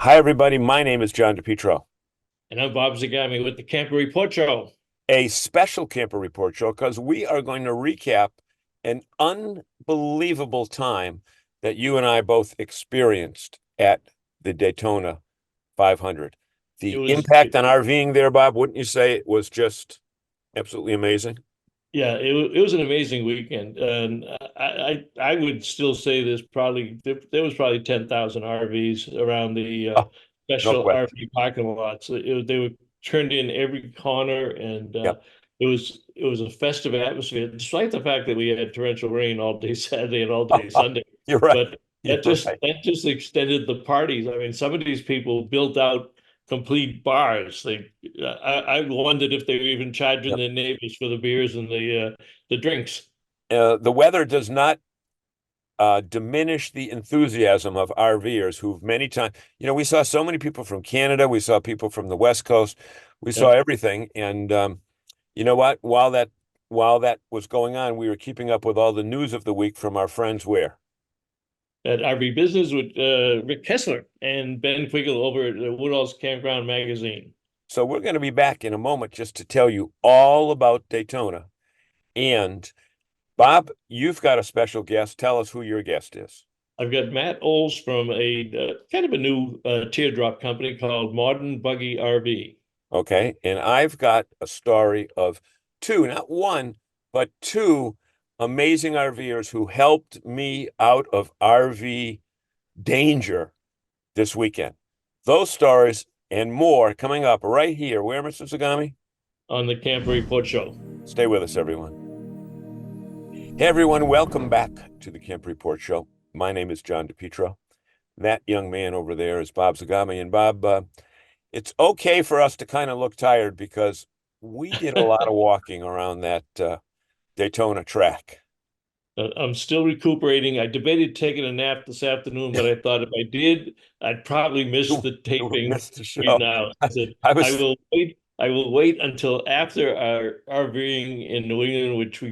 Hi, everybody. My name is John DePietro. And I'm Bob Zagami with the Camper Report Show. A special camper report show because we are going to recap an unbelievable time that you and I both experienced at the Daytona 500. It The was, impact on RVing there, Bob, wouldn't you say it was just absolutely amazing? yeah, it was an amazing weekend, and I would still say there was probably 10,000 RVs around the Oh, no special question. RV parking lots. They were turned in every corner, and Yep. it was a festive atmosphere, despite the fact that we had torrential rain all day Saturday and all day Sunday. You're right. But You're right. that just extended the parties. I mean, some of these people built out complete bars. I wondered if they were even charging Yep. their neighbors for the beers and the drinks. The weather does not diminish the enthusiasm of RVers who've many times, we saw so many people from Canada, we saw people from the West Coast, we saw Yep. everything. And you know what? While that was going on, we were keeping up with all the news of the week from our friends where. At RV Business with Rick Kessler and Ben Quiggle over at Woodall's Campground Magazine. So we're going to be back in a moment just to tell you all about Daytona. And Bob, you've got a special guest. Tell us who your guest is. I've got Matt Oles from a kind of a new teardrop company called Modern Buggy RV. Okay. And I've got a story of two, not one, but two amazing RVers who helped me out of RV danger this weekend. Those stories and more coming up right here. Where, Mr. Zagami? On the Camper Report Show. Stay with us, everyone. Hey, everyone. Welcome back to the Camp Report Show. My name is John DePietro. That young man over there is Bob Zagami. And Bob, it's okay for us to kind of look tired because we did a lot of walking around that Daytona track. I'm still recuperating. I debated taking a nap this afternoon, but I thought if I did, I'd probably miss You, the you taping missed the right show. now. I, I said, I I was, will wait. I will wait until after our RVing in New England, which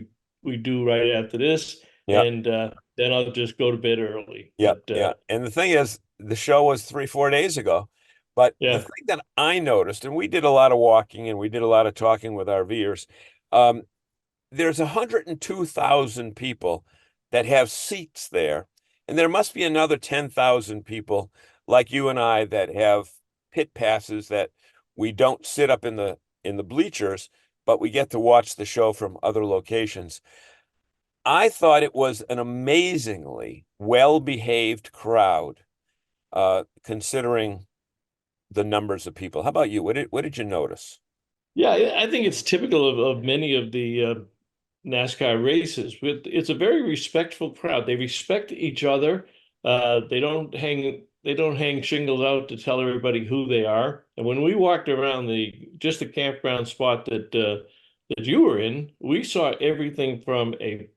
we do right after this, yeah, and then I'll just go to bed early. yeah, But yeah. And the thing is, the show was 3, 4 days ago. But the yeah, thing that I noticed, and we did a lot of walking and we did a lot of talking with RVers, um, there's 102,000 people that have seats there, and there must be another 10,000 people like you and I that have pit passes that we don't sit up in the bleachers, but we get to watch the show from other locations. I thought it was an amazingly well-behaved crowd, considering the numbers of people. How about you? What did you notice? yeah, I think it's typical of many of the NASCAR races. But it's a very respectful crowd. They respect each other. They don't hang shingles out to tell everybody who they are. And when we walked around the campground spot that you were in, we saw everything from a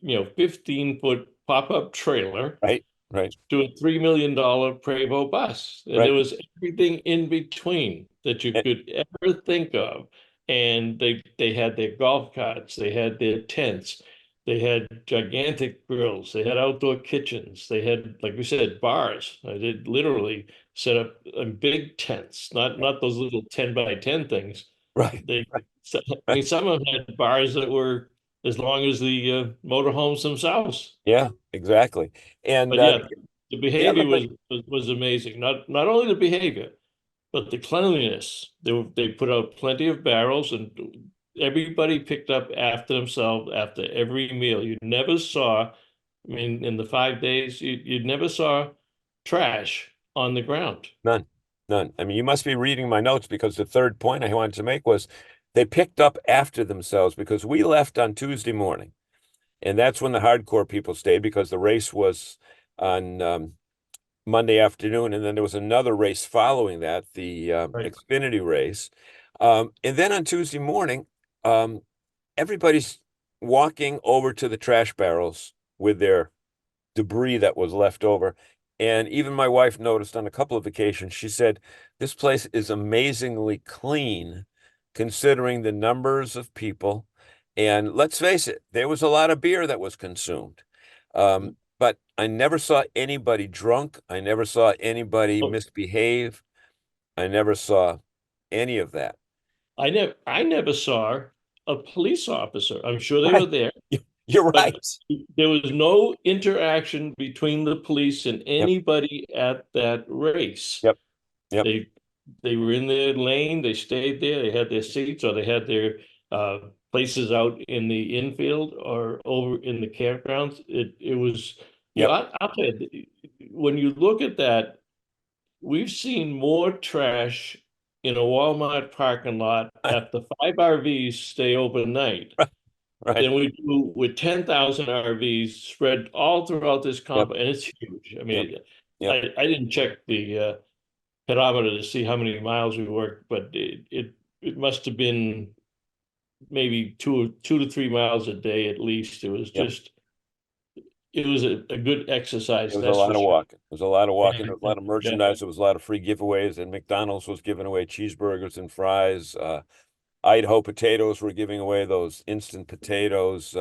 15-foot pop-up trailer Right, right, to a $3 million Prevost bus. And there right. was everything in between that you And, could ever think of. And they had their golf carts, they had their tents, they had gigantic grills, they had outdoor kitchens, they had, like we said, bars. They literally set up big tents, not those little 10 by 10 things. right, They, right, I right. mean, some of them had bars that were as long as the motorhomes themselves. Yeah, exactly. And But yeah, the the other behavior thing, was amazing. Not only the behavior, but the cleanliness. They put out plenty of barrels, and everybody picked up after themselves after every meal. You never saw, I mean, in the 5 days, you never saw trash on the ground. none, none. I mean, you must be reading my notes because the third point I wanted to make was they picked up after themselves because we left on Tuesday morning, and that's when the hardcore people stayed because the race was on Monday afternoon, and then there was another race following that, the Right. Xfinity race. And then on Tuesday morning, um, everybody's walking over to the trash barrels with their debris that was left over. And even my wife noticed on a couple of occasions, she said, this place is amazingly clean considering the numbers of people. And let's face it, there was a lot of beer that was consumed. but I never saw anybody drunk. I never saw anybody Oh, misbehave. I never saw any of that. I never saw a police officer. I'm sure they were Right. there, You're but right. there was no interaction between the police and Yep. anybody at that race. Yep. Yep. They they were in their lane, they stayed there, they had their seats, or they had their uh places out in the infield or over in the campgrounds. It was, Yep. I'll tell you, when you look at that, we've seen more trash in a Walmart parking lot after five RVs stay overnight Right. than we do with 10,000 RVs spread all throughout this Yep. comp, and it's huge. I Yep. mean, Yep. I didn't check the pedometer to see how many miles we worked, but it must have been maybe 2 to 3 miles a day at least. It was Yep. just it was a good It exercise, was a that's for lot of sure. walking. It was a lot of walking. There was a Yeah, lot of yeah. merchandise. There was a lot of free giveaways, and McDonald's was giving away cheeseburgers and fries. Idaho potatoes were giving away those instant potatoes.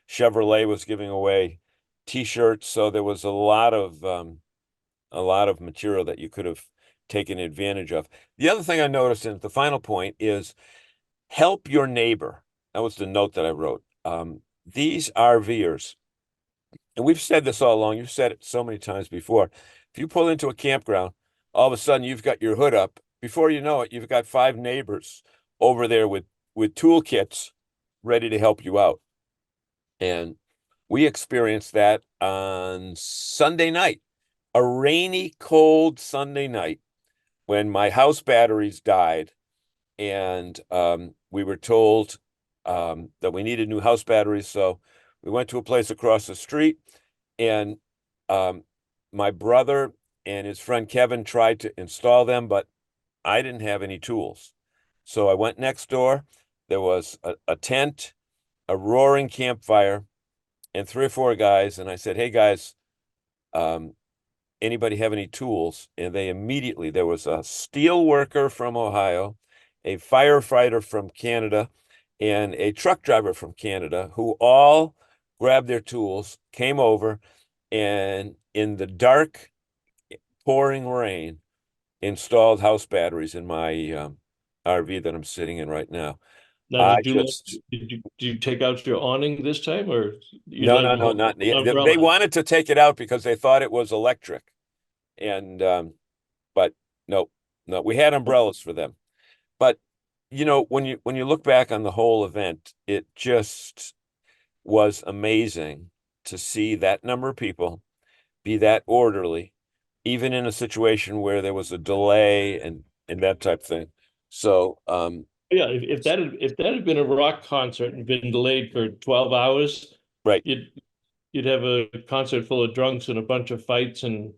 Chevrolet was giving away t-shirts. So there was a lot of material that you could have taken advantage of. The other thing I noticed, and the final point, is help your neighbor. That was the note that I wrote. These RVers, and we've said this all along, you've said it so many times before. If you pull into a campground, all of a sudden you've got your hood up. Before you know it, you've got five neighbors over there with toolkits ready to help you out. And we experienced that on Sunday night, a rainy, cold Sunday night when my house batteries died, and we were told that we needed new house batteries. So we went to a place across the street, and um, my brother and his friend Kevin tried to install them, but I didn't have any tools. So I went next door. There was a tent, a roaring campfire, and three or four guys. And I said, "Hey guys, um, anybody have any tools?" And they immediately, there was a steel worker from Ohio, a firefighter from Canada, and a truck driver from Canada who all grabbed their tools, came over, and in the dark, pouring rain, installed house batteries in my RV that I'm sitting in right now. Now, I just, did you take out your awning this time, or you no, let no, them no, hold not, an they umbrella? wanted to take it out because they thought it was electric. And, but no, no, we had umbrellas for them. But when you look back on the whole event, it just was amazing to see that number of people be that orderly, even in a situation where there was a delay and that type of thing. So, Yeah, if that had been a rock concert and been delayed for 12 hours, right. you'd you'd have a concert full of drunks and a bunch of fights and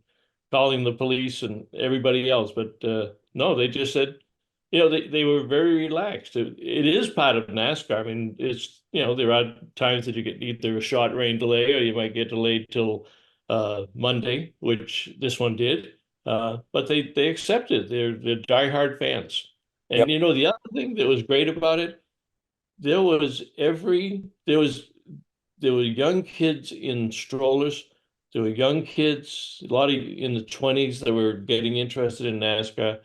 calling the police and everybody else. But no, they just said, they were very relaxed. It is part of NASCAR. I mean, there are times that you get either a short rain delay or you might get delayed till Monday, which this one did. But they accepted. They're diehard fans. And Yep. the other thing that was great about it, there was every there were young kids in strollers. There were young kids, a lot of in the 20s that were getting interested in NASCAR.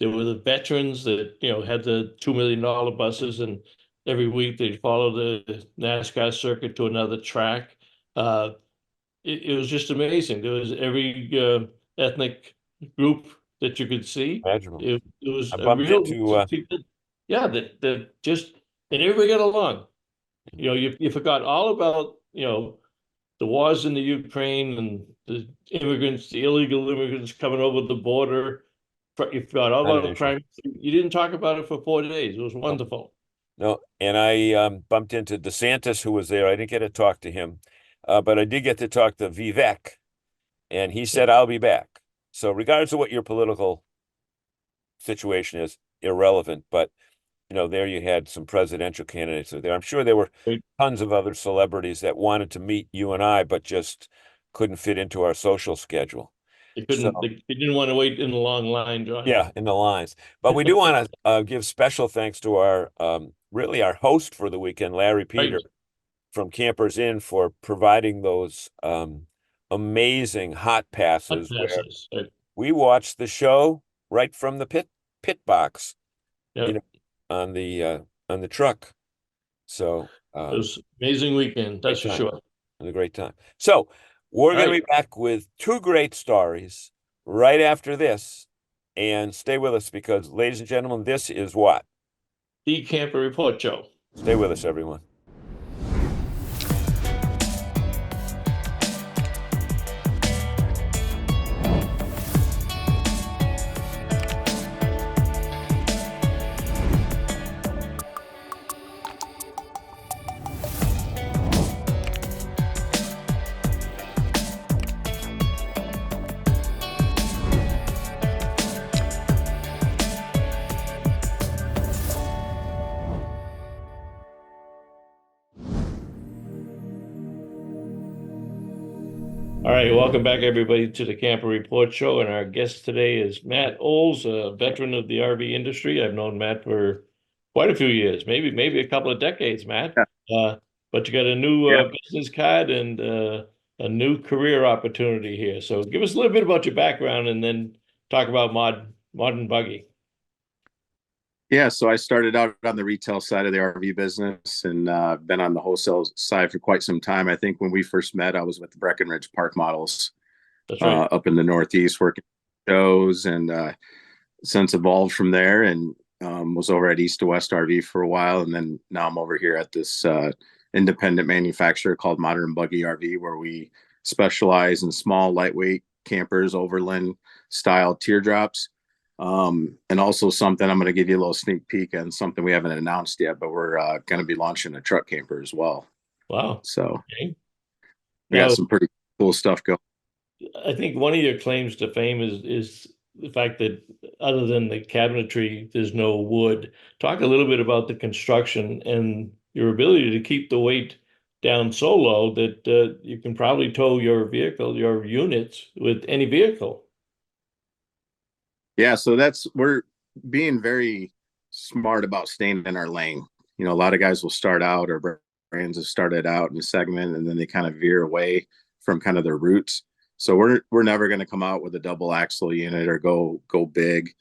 There were the veterans that, had the $2 million buses, and every week they'd follow the NASCAR circuit to another track. Uh, it was just amazing. There was every ethnic group that you could see. Imaginable. It was I a bumped real into mix of people. Yeah, that just, and everybody got along. You forgot all about, the wars in the Ukraine and the immigrants, the illegal immigrants coming over the border. You forgot all not an about issue. crime. You didn't talk about it for 4 days. It was No, wonderful. no. And I bumped into DeSantis, who was there. I didn't get to talk to him, but I did get to talk to Vivek, and he said, "I'll be back." So, regardless of what your political situation is, irrelevant. But there you had some presidential candidates there. I'm sure there were They, tons of other celebrities that wanted to meet you and I, but just couldn't fit into our social schedule. they couldn't. So, They didn't want to wait in the long line, John. yeah, in the lines. But we do want to give special thanks to our really our host for the weekend, Larry Right. Peter from Campers Inn, for providing those amazing hot Hot passes where passes. Right. we watched the show right from the pit box, you Yep. know, on the truck. So It was amazing weekend, that's great for time. sure. It was a great time. So we're All going to right. be back with two great stories right after this. And stay with us because, ladies and gentlemen, this is what? The Camper Report Show. Stay with us, everyone. All right, welcome back, everybody, to the Camper Report Show. And our guest today is Matt Oles, a veteran of the RV industry. I've known Matt for quite a few years, maybe a couple of decades, Matt. Yeah. But you got a new Yeah. business card and a new career opportunity here. So give us a little bit about your background and then talk about modern buggy. Yeah, so I started out on the retail side of the RV business and been on the wholesale side for quite some time. I think when we first met, I was with the Breckenridge Park Models That's right. up in the Northeast working shows, and since evolved from there and was over at East to West RV for a while. And then now I'm over here at this independent manufacturer called Modern Buggy RV, where we specialize in small, lightweight campers, overland style teardrops. And also something I'm going to give you a little sneak peek on something we haven't announced yet, but we're going to be launching a truck camper as well. Wow. So Okay. we got Now, some pretty cool stuff going. I think one of your claims to fame is the fact that other than the cabinetry, there's no wood. Talk a little bit about the construction and your ability to keep the weight down so low that you can probably tow your vehicle, your units with any vehicle. Yeah, so we're being very smart about staying in our lane. You know, a lot of guys will start out, or brands have started out in a segment and then they kind of veer away from kind of their roots. So we're never going to come out with a double axle unit or go big,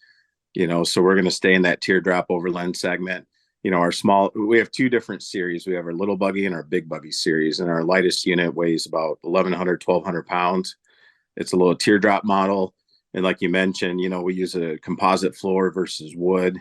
you know. So we're going to stay in that teardrop overland segment. You know, we have two different series. We have our little buggy and our big buggy series, and our lightest unit weighs about 1,100 pounds. It's a little teardrop model. And like you mentioned, you know, we use a composite floor versus wood.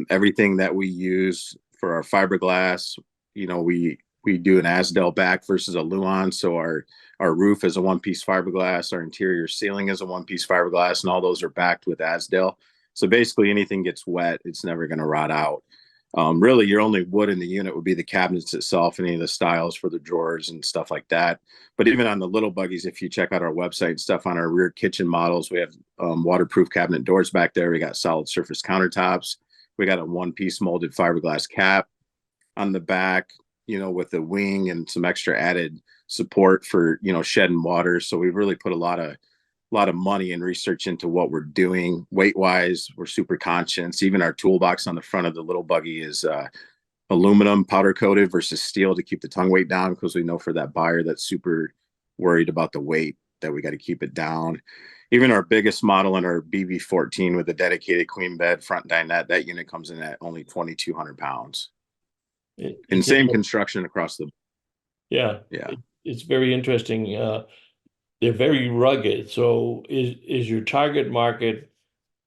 Everything that we use for our fiberglass, you know, we do an Asdel back versus a Luan. So our roof is a one-piece fiberglass, our interior ceiling is a one-piece fiberglass, and all those are backed with Asdel. So basically anything gets wet, it's never going to rot out. Really, your only wood in the unit would be the cabinets itself, any of the styles for the drawers and stuff like that. But even on the little buggies, if you check out our website and stuff on our rear kitchen models, we have waterproof cabinet doors back there. We got solid surface countertops. We got a one-piece molded fiberglass cap on the back, you know, with the wing and some extra added support for, you know, shedding water. So we've really put a lot of money and research into what we're doing. Weight wise, we're super conscious. Even our toolbox on the front of the little buggy is aluminum powder coated versus steel to keep the tongue weight down, because we know for that buyer that's super worried about the weight that we got to keep it down. Even our biggest model in our BB14 with a dedicated queen bed front dinette, that unit comes in at only 2,200 pounds. And same construction across the. Yeah. Yeah. It's very interesting. They're very rugged. So is your target market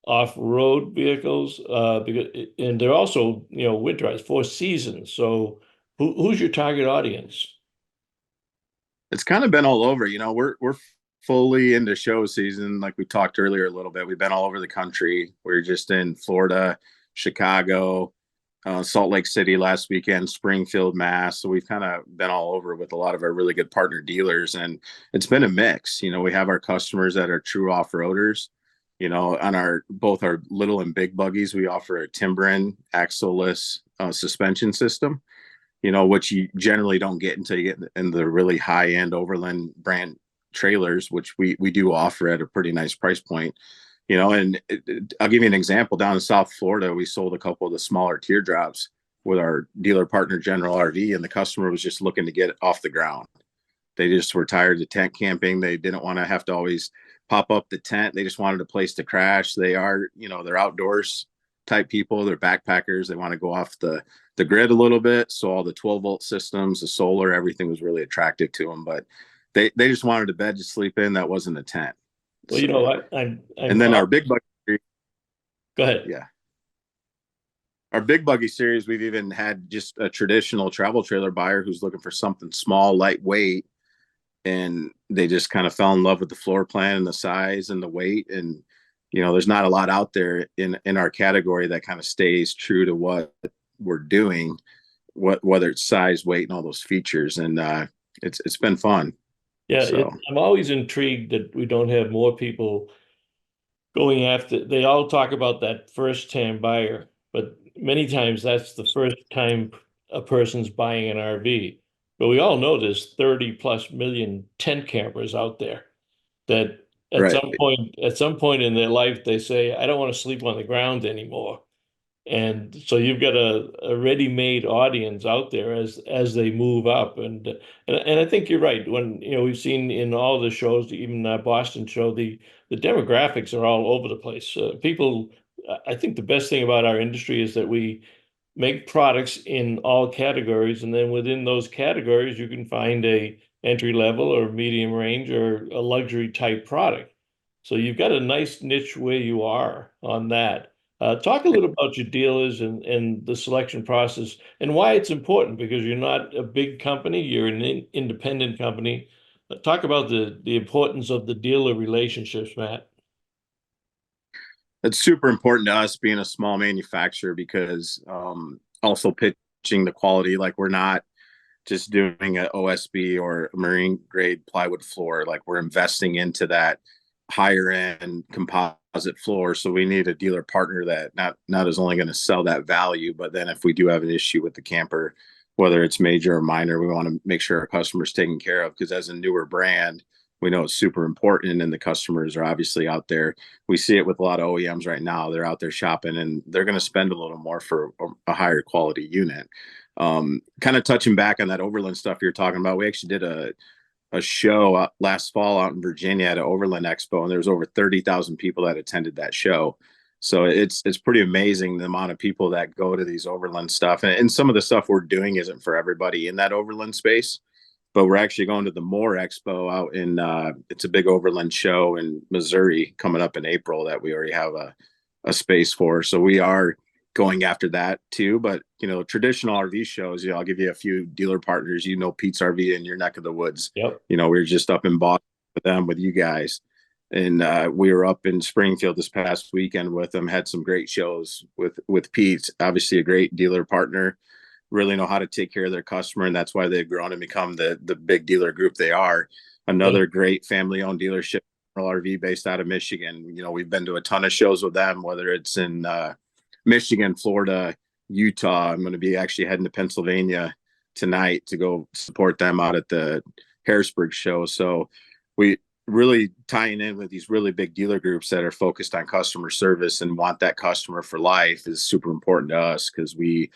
off-road vehicles? Because and they're also, you know, winterized for seasons. So who's your target audience? It's kind of been all over. You know, we're fully into show season. Like we talked earlier a little bit, we've been all over the country. We're just in Florida, Chicago, Salt Lake City last weekend, Springfield, Mass. So we've kind of been all over with a lot of our really good partner dealers, and it's been a mix. You know, we have our customers that are true off-roaders. You know, on both our little and big buggies, we offer a Timbren axle-less suspension system, you know, which you generally don't get until you get in the really high-end overland brand trailers, which we do offer at a pretty nice price point. You know, and I'll give you an example. Down in South Florida, we sold a couple of the smaller teardrops with our dealer partner, General RV, and the customer was just looking to get it off the ground. They just were tired of tent camping. They didn't want to have to always pop up the tent. They just wanted a place to crash. They are, they're outdoors type people. They're backpackers. They want to go off the grid a little bit. So all the 12-volt systems, the solar, everything was really attractive to them. But they just wanted a bed to sleep in that wasn't a tent. Well, I'm and then our big buggy. Go ahead. Yeah. Our big buggy series, we've even had just a traditional travel trailer buyer who's looking for something small, lightweight, and they just kind of fell in love with the floor plan and the size and the weight. And there's not a lot out there in our category that kind of stays true to what we're doing, whether it's size, weight, and all those features. And it's been fun. Yeah, So I'm always intrigued that we don't have more people going after. They all talk about that first-time buyer, but many times that's the first time a person's buying an RV. But we all know there's 30 plus million tent campers out there that at right. some point in their life they say, I don't want to sleep on the ground anymore. And so you've got a ready-made audience out there as they move up. And I think you're right. When we've seen in all the shows, even that Boston show, the demographics are all over the place. People, I think the best thing about our industry is that we make products in all categories, and then within those categories, you can find a entry level or medium range or a luxury type product. So you've got a nice niche where you are on that. Talk a little about your dealers and the selection process and why it's important, because you're not a big company, you're an independent company. Talk about the importance of the dealer relationships, Matt. It's super important to us being a small manufacturer because also pitching the quality, like we're not just doing an OSB or marine grade plywood floor, like we're investing into that higher end composite floor. So we need a dealer partner that not is only going to sell that value, but then if we do have an issue with the camper, whether it's major or minor, we want to make sure our customers taken care of, because as a newer brand, we know it's super important, and the customers are obviously out there. We see it with a lot of OEMs right now. They're out there shopping and they're going to spend a little more for a higher quality unit. Kind of touching back on that Overland stuff you're talking about, we actually did a show last fall out in Virginia at an Overland Expo, and there was over 30,000 people that attended that show. So it's pretty amazing the amount of people that go to these Overland stuff. And some of the stuff we're doing isn't for everybody in that Overland space, but we're actually going to the Moore Expo out in it's a big Overland show in Missouri coming up in April that we already have a space for. So we are going after that too. But traditional RV shows, I'll give you a few dealer partners. Pete's RV in your neck of the woods. Yep. We were just up in Boston with them, with you guys, and we were up in Springfield this past weekend with them. Had some great shows with Pete. Obviously, a great dealer partner. Really know how to take care of their customer, and that's why they've grown and become the big dealer group they are. Another great family-owned dealership, RV, based out of Michigan. We've been to a ton of shows with them, whether it's in Michigan, Florida, Utah. I'm going to be actually heading to Pennsylvania tonight to go support them out at the Harrisburg show. So we really tying in with these really big dealer groups that are focused on customer service and want that customer for life is super important to us, because we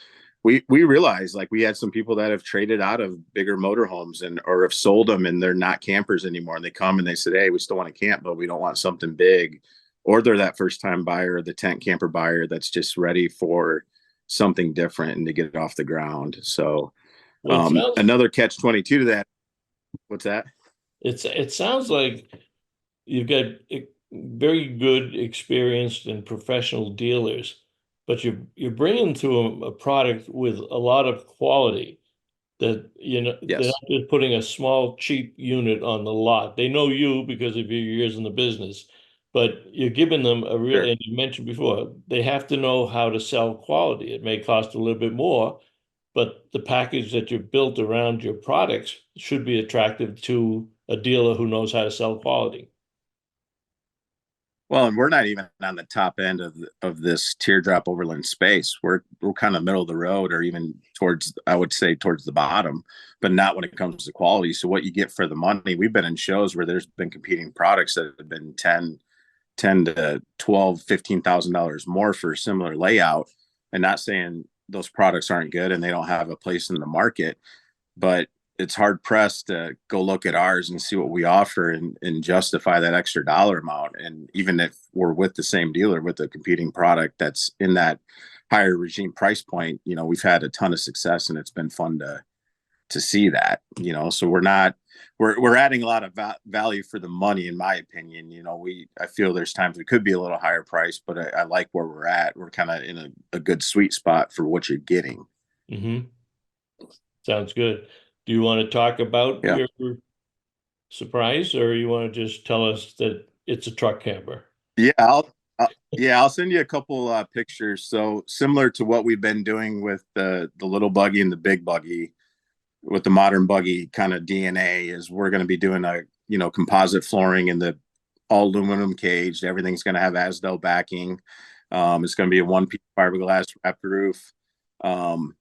realize, like, we had some people that have traded out of bigger motorhomes or have sold them, and they're not campers anymore. And they come and they said, hey, we still want to camp, but we don't want something big. Or they're that first time buyer, or the tent camper buyer that's just ready for something different and to get it off the ground. So another catch-22 to that. What's that? It sounds like you've got very good, experienced and professional dealers, but you're bringing to them a product with a lot of quality that, Yes. they're not just putting a small, cheap unit on the lot. They know you because of your years in the business, but you're giving them a real, Sure. and you mentioned before, they have to know how to sell quality. It may cost a little bit more, but the package that you've built around your products should be attractive to a dealer who knows how to sell quality. Well, and we're not even on the top end of this teardrop Overland space. We're kind of middle of the road, or even towards, I would say, towards the bottom, but not when it comes to quality. So what you get for the money, we've been in shows where there's been competing products that have been 10 to 12, $15,000 more for a similar layout. And not saying those products aren't good and they don't have a place in the market, but it's hard pressed to go look at ours and see what we offer and justify that extra dollar amount. And even if we're with the same dealer with a competing product that's in that higher regime price point, you know, we've had a ton of success and it's been fun to see that, you know. So we're adding a lot of value for the money, in my opinion. You know, I feel there's times we could be a little higher price, but I like where we're at. We're kind of in a good sweet spot for what you're getting. Mm-hmm. Sounds good. Do you want to talk about Yeah. your surprise, or you want to just tell us that it's a truck camper? Yeah, I'll send you a couple pictures. So similar to what we've been doing with the little buggy and the big buggy, with the modern buggy kind of DNA, is we're going to be doing a, you know, composite flooring in the all aluminum cage. Everything's going to have Asdel backing. It's going to be a one-piece fiberglass wrapped roof. Um,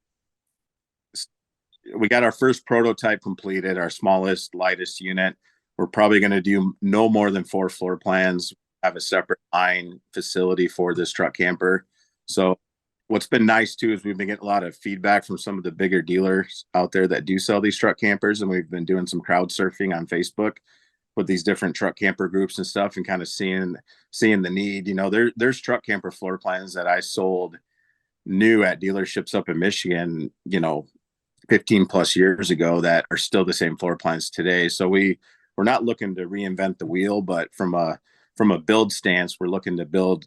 we got our first prototype completed, our smallest, lightest unit. We're probably going to do no more than 4 floor plans, have a separate line facility for this truck camper. So what's been nice too is we've been getting a lot of feedback from some of the bigger dealers out there that do sell these truck campers. And we've been doing some crowd surfing on Facebook with these different truck camper groups and stuff, and kind of seeing the need. You know, there's truck camper floor plans that I sold new at dealerships up in Michigan, you know, 15 plus years ago that are still the same floor plans today. So we're not looking to reinvent the wheel, but from a build stance, we're looking to build,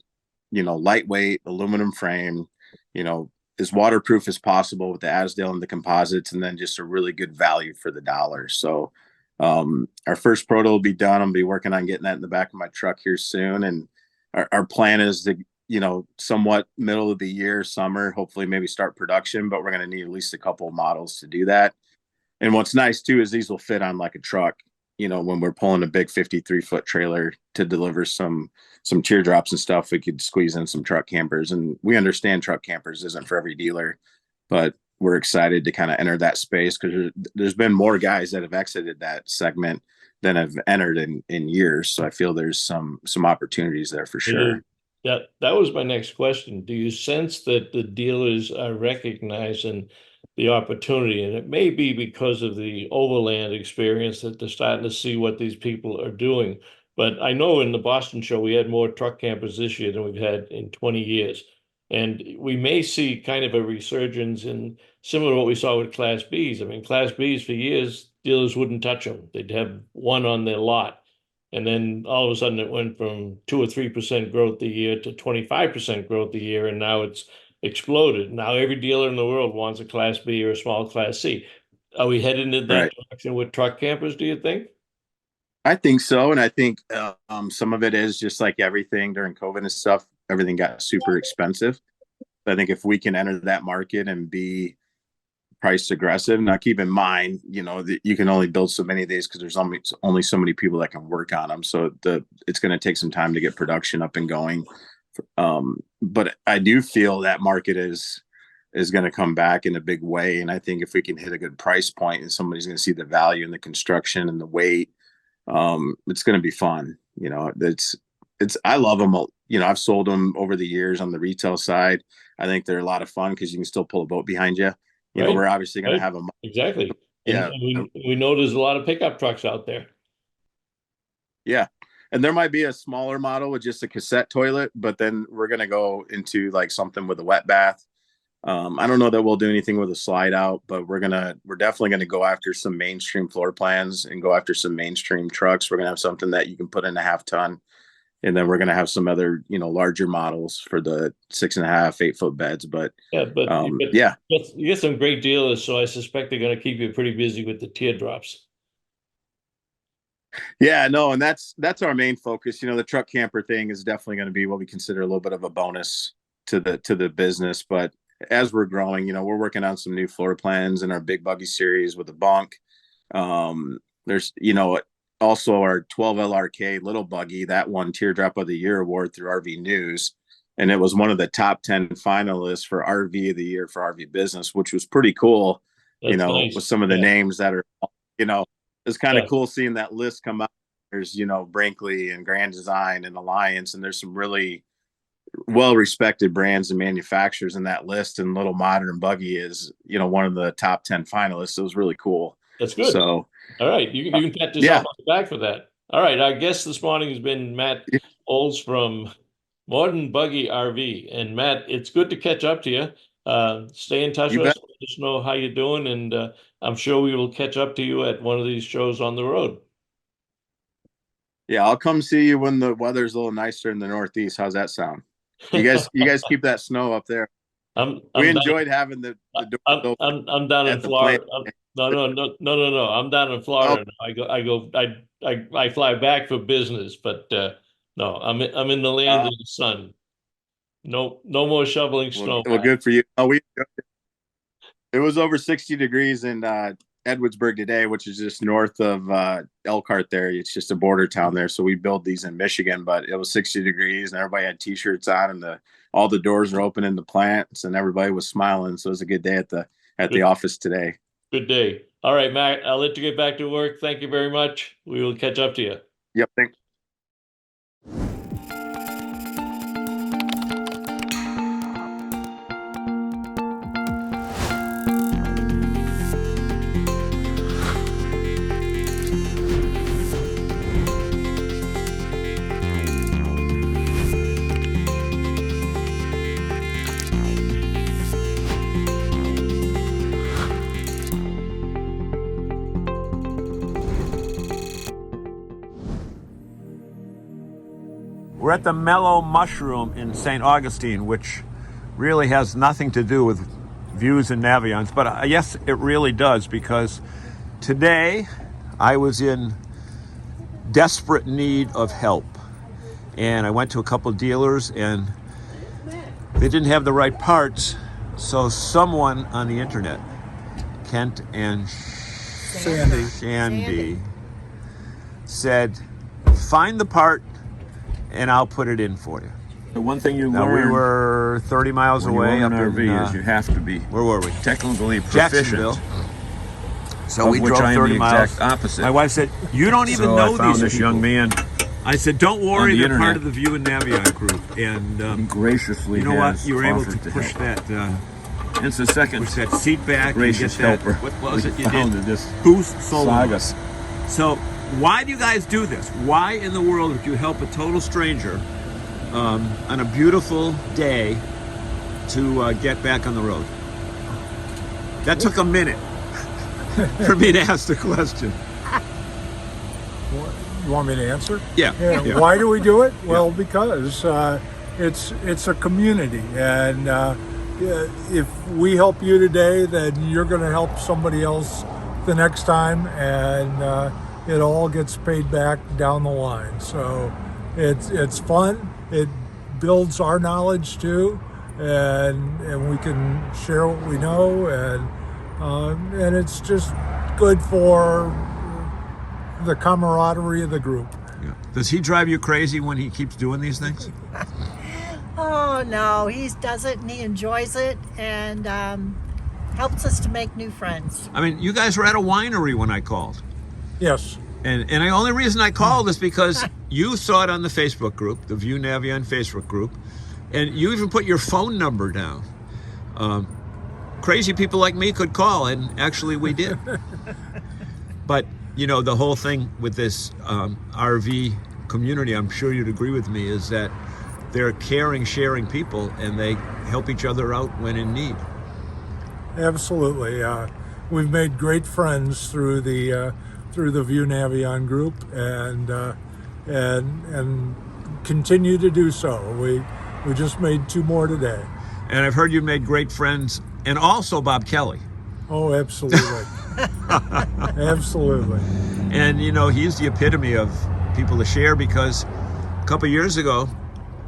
you know, lightweight aluminum frame, you know, as waterproof as possible with the Asdale and the composites, and then just a really good value for the dollar. So our first proto will be done. I'll be working on getting that in the back of my truck here soon. And our plan is to, you know, somewhat middle of the year, summer, hopefully maybe start production, but we're going to need at least a couple of models to do that. And what's nice too is these will fit on like a truck, you know, when we're pulling a big 53-foot trailer to deliver some teardrops and stuff, we could squeeze in some truck campers. And we understand truck campers isn't for every dealer, but we're excited to kind of enter that space because there's been more guys that have exited that segment than have entered in years. So I feel there's some opportunities there for sure. That was my next question. Do you sense that the dealers are recognizing the opportunity? And it may be because of the overland experience that they're starting to see what these people are doing. But I know in the Boston show, we had more truck campers this year than we've had in 20 years. And we may see kind of a resurgence in similar to what we saw with Class Bs. I mean, Class Bs for years, dealers wouldn't touch them. They'd have one on their lot. And then all of a sudden it went from 2 or 3% growth a year to 25% growth a year. And now it's exploded. Now every dealer in the world wants a Class B or a small Class C. Are we heading in that Right. direction with truck campers, do you think? I think so. And I think some of it is just like everything during COVID and stuff, everything got super expensive. I think if we can enter that market and be price aggressive, now keep in mind, you know, that you can only build so many of these because there's only so many people that can work on them. So it's going to take some time to get production up and going. But I do feel that market is going to come back in a big way. And I think if we can hit a good price point and somebody's going to see the value in the construction and the weight, it's going to be fun. You know, I love them. You know, I've sold them over the years on the retail side. I think they're a lot of fun because you can still pull a boat behind you. You know, Right. we're obviously going to have them. Exactly. And Yeah. we know there's a lot of pickup trucks out there. Yeah. And there might be a smaller model with just a cassette toilet, but then we're going to go into like something with a wet bath. I don't know that we'll do anything with a slide out, but we're definitely going to go after some mainstream floor plans and go after some mainstream trucks. We're going to have something that you can put in a 1/2 ton. And then we're going to have some other, you know, larger models for the 6.5, 8-foot beds. But Yeah, but yeah, you get some great dealers, so I suspect they're going to keep you pretty busy with the teardrops. yeah, no, and that's our main focus. You know, the truck camper thing is definitely going to be what we consider a little bit of a bonus to the business. But as we're growing, you know, we're working on some new floor plans in our big buggy series with a bunk. There's, you know, also our 12 LRK little buggy that won Teardrop of the Year award through RV News, and it was one of the top 10 finalists for RV of the Year for RV Business, which was pretty cool. You That's know, nice. with some of the names that are, you know, it's kind of Yeah. cool seeing that list come out. There's, you know, Brinkley and Grand Design and Alliance, and there's some really well-respected brands and manufacturers in that list. And Little Modern Buggy is, you know, one of the top 10 finalists. It was really cool. That's good. So, All right, you can pat yourself on the back for that. All right, our guest this morning has been Matt Olds from Modern Buggy RV. And Matt, it's good to catch up to you. Stay in touch You with us. bet. Let us know how you're doing, and I'm sure we will catch up to you at one of these shows on the road. Yeah, I'll come see you when the weather's a little nicer in the Northeast. How's that sound? You guys keep that snow up there. We enjoyed having the doors open I'm down in at the plant. Florida. No. I'm down in Florida. I fly back for business, but no, I'm in the land of the sun. No more shoveling snow. Well, good for you. It was over 60 degrees in Edwardsburg today, which is just north of Elkhart there. It's just a border town there. So we build these in Michigan, but it was 60 degrees and everybody had t-shirts on and all the doors were open in the plants and everybody was smiling. So it was a good day at the office today. Good day. All right, Matt, I'll let you get back to work. Thank you very much. We will catch up to you. Yep. Thanks. We're at the Mellow Mushroom in St. Augustine, which really has nothing to do with views and Navions, but yes, it really does, because today I was in desperate need of help. And I went to a couple of dealers and they didn't have the right parts, so someone on the internet, Kent and Shandy, said, find the part and I'll put it in for you. The one thing you Now, learn we were 30 miles when you away own up an in, RV is you have to be where were we? technically Jacksonville. proficient. So we of which drove I am 30 the miles. exact opposite. My wife said, you don't even So know I found these this people. young man. I said, don't worry, on the they're part internet. of the View and Navion group. And He graciously you know what? has You were able to offered push help. that It's the second push that seat back and get gracious that. helper What was it we you found did? in this Who's solo? saga. So why do you guys do this? Why in the world would you help a total stranger on a beautiful day to get back on the road? That took a minute for me to ask the question. You want me to answer? Yeah. Yeah. Why do we do it? Well, because it's a community, and if we help you today, then you're going to help somebody else the next time, and it all gets paid back down the line. So it's fun. It builds our knowledge too, and we can share what we know, and it's just good for the camaraderie of the group. Yeah. Does he drive you crazy when he keeps doing these things? Oh no, he does it and he enjoys it, and helps us to make new friends. I mean, you guys were at a winery when I called. Yes. And the only reason I called is because you saw it on the Facebook group, the View Navion Facebook group, and you even put your phone number down. Crazy people like me could call, and actually we did. But, you know, the whole thing with this RV community, I'm sure you'd agree with me, is that they're caring, sharing people, and they help each other out when in need. Absolutely. We've made great friends through the View Navion group, and continue to do so. We just made 2 more today. And I've heard you made great friends, and also Bob Kelly. Oh, absolutely. Absolutely. And, you know, he's the epitome of people to share, because a couple years ago,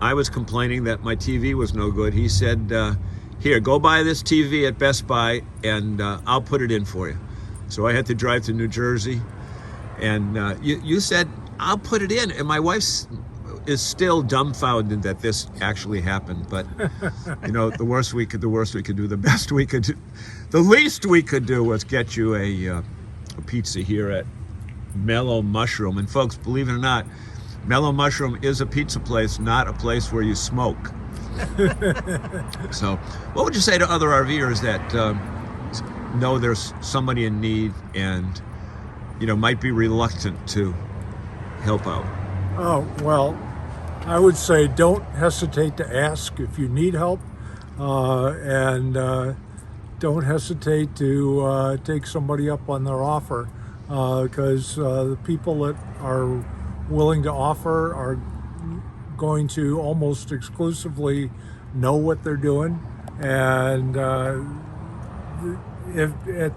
I was complaining that my TV was no good. He said, here, go buy this TV at Best Buy, and I'll put it in for you. So I had to drive to New Jersey, and you said, I'll put it in. And my wife is still dumbfounded that this actually happened. But, you know, the worst we could do, the best we could do, the least we could do was get you a pizza here at Mellow Mushroom. And folks, believe it or not, Mellow Mushroom is a pizza place, not a place where you smoke. So what would you say to other RVers that know there's somebody in need and, might be reluctant to help out? Oh, well, I would say don't hesitate to ask if you need help, and don't hesitate to take somebody up on their offer, because the people that are willing to offer are going to almost exclusively know what they're doing, and if at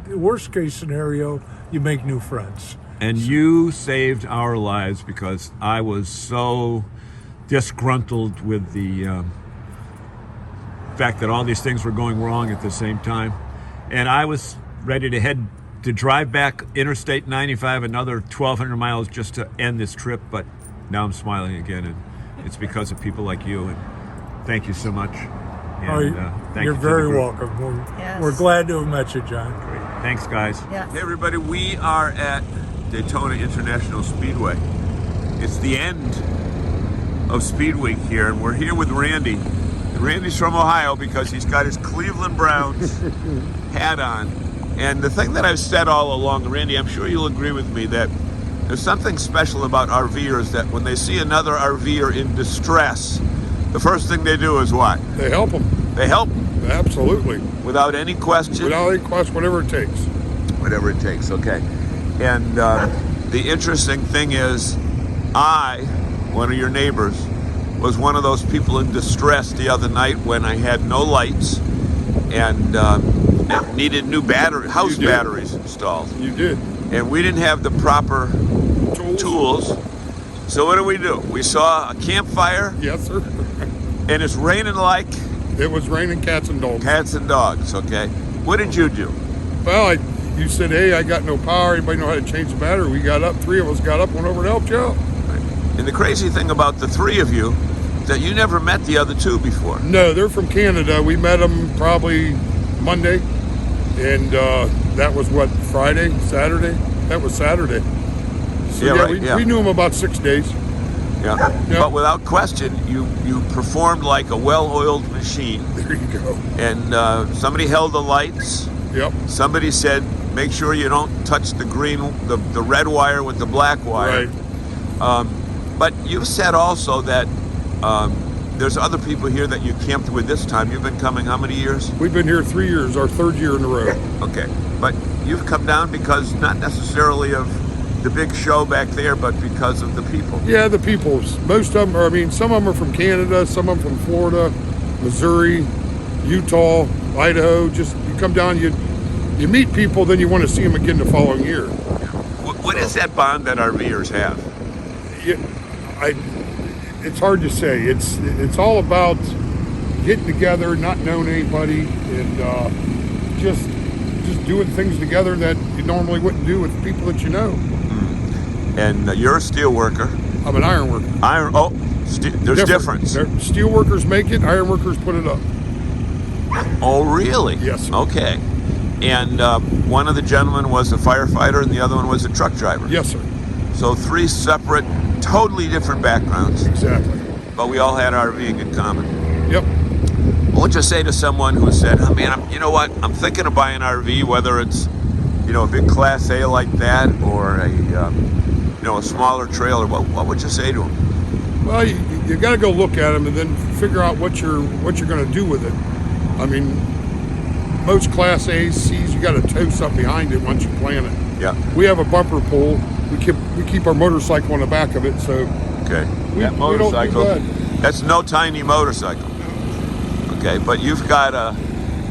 the worst case scenario, you make new friends. And you saved our lives, because I was so disgruntled with the fact that all these things were going wrong at the same time. And I was ready to drive back Interstate 95 another 1,200 miles just to end this trip. But now I'm smiling again, and it's because of people like you. And thank you so much. And, thank You're you to the very group. welcome. Yes. We're glad to have met you, John. Great. Thanks, guys. Yes. Hey everybody, we are at Daytona International Speedway. It's the end of Speed Week here, and we're here with Randy. And Randy's from Ohio because he's got his Cleveland Browns hat on. And the thing that I've said all along, Randy, I'm sure you'll agree with me, that there's something special about RVers, that when they see another RVer in distress, the first thing they do is what? They help them. They help Absolutely. without any question. Without any question, whatever it takes. Whatever it takes, okay. And the interesting thing is, one of your neighbors, was one of those people in distress the other night when I had no lights and needed new house batteries installed. You did. And we didn't have the proper tools. So what do? We saw a campfire, Yes, sir. and it's raining like It was raining cats and dogs. cats and dogs, okay? What did you do? Well, you said, hey, I got no power. Anybody know how to change the battery? We got up. 3 of us got up, went over and helped you out. And the crazy thing about the 3 of you, that you never met the other 2 before. No, they're from Canada. We met them probably Monday. And that was what, Friday, Saturday? That was Saturday. So Yeah, right, we knew them about 6 days. Yeah. Yeah. But without question, you performed like a well-oiled machine. There you go. And somebody held the lights. Yep. Somebody said, make sure you don't touch the the red wire with the black wire. Right. But you said also that there's other people here that you camped with this time. You've been coming how many years? We've been here 3 years, our 3rd year in a row. Okay. But you've come down because not necessarily of the big show back there, but because of the people. Yeah, the peoples. Most of them are, some of them are from Canada, some of them from Florida, Missouri, Utah, Idaho. Just, you come down, you meet people, then you want to see them again the following year. What is that bond that RVers have? It's hard to say. It's all about getting together, not knowing anybody, and just doing things together that you normally wouldn't do with people that you know. And you're a steel worker. I'm an iron worker. There's difference. Steel workers make it, iron workers put it up. Oh, really? Yes, sir. Okay. And one of the gentlemen was a firefighter and the other one was a truck driver. Yes, sir. So 3 separate, totally different backgrounds, Exactly. but we all had RVing in common. Yep. What would you say to someone who said, oh, man, you know what, I'm thinking of buying an RV, whether it's, a big Class A like that or a smaller trailer, what would you say to them? Well, you got to go look at them and then figure out what you're going to do with it. Most Class A's, C's, you got to tow something behind it once you plan it. Yeah. We have a bumper pull. We keep our motorcycle on the back of it, so Okay. we That don't do motorcycle, that. that's no tiny motorcycle. Okay, but you've got a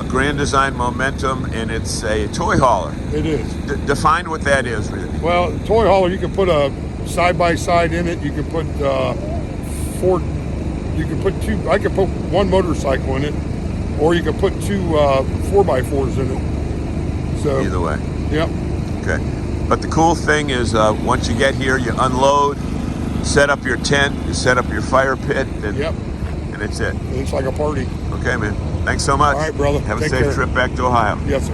Grand Design Momentum, and it's a toy hauler. It is. Define what that is, really. Well, toy hauler, you can put a side-by-side in it. You can put 4. You can put 2. I can put 1 motorcycle in it, or you can put 2 4x4s in it. So Either way. Yep. Okay. But the cool thing is, once you get here, you unload, set up your tent, you set up your fire pit, and, Yep. and it's it. It's like a party. Okay, man. Thanks so much. All right, brother. Have a Take safe care. trip back to Ohio. Yes, sir.